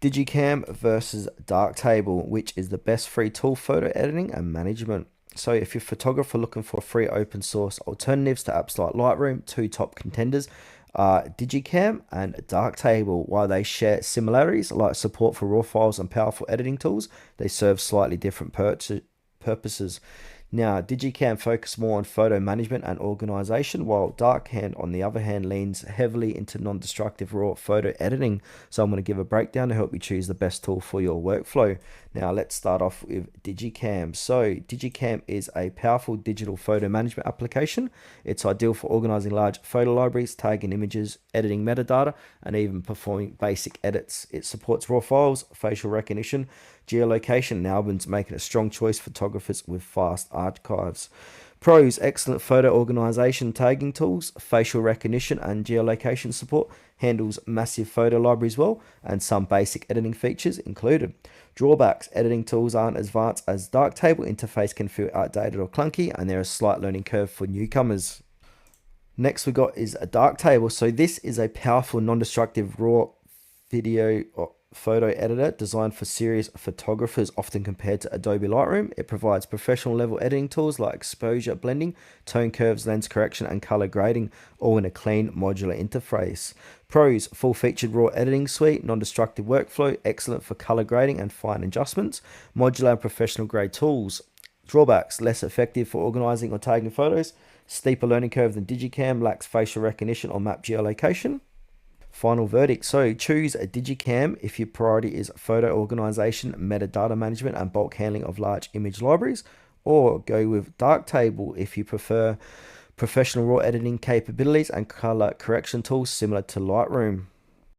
DigiKam versus Darktable, which is the best free tool photo editing and management. So if you're a photographer looking for free open source alternatives to apps like Lightroom, two top contenders are DigiKam and Darktable. While they share similarities like support for raw files and powerful editing tools, they serve slightly different purposes. Now, DigiKam focus more on photo management and organization, while Darkhand, on the other hand, leans heavily into non-destructive raw photo editing. So I'm going to give a breakdown to help you choose the best tool for your workflow. Now, let's start off with DigiKam. So DigiKam is a powerful digital photo management application. It's ideal for organizing large photo libraries, tagging images, editing metadata, and even performing basic edits. It supports raw files, facial recognition, geolocation, and albums, making it a strong choice for photographers with fast archives. Pros: excellent photo organization tagging tools, facial recognition and geolocation support, handles massive photo libraries well, and some basic editing features included. Drawbacks: editing tools aren't as advanced as Darktable, interface can feel outdated or clunky, and there is a slight learning curve for newcomers. Next we got is a Darktable. So this is a powerful non-destructive raw video or photo editor designed for serious photographers, often compared to Adobe Lightroom. It provides professional level editing tools like exposure blending, tone curves, lens correction, and color grading, all in a clean modular interface. Pros: full featured raw editing suite, non-destructive workflow, excellent for color grading and fine adjustments, modular and professional grade tools. Drawbacks: less effective for organizing or tagging photos, steeper learning curve than DigiKam, lacks facial recognition or map geolocation. Final verdict: so choose a DigiKam if your priority is photo organization, metadata management, and bulk handling of large image libraries, or go with Darktable if you prefer professional raw editing capabilities and color correction tools similar to Lightroom.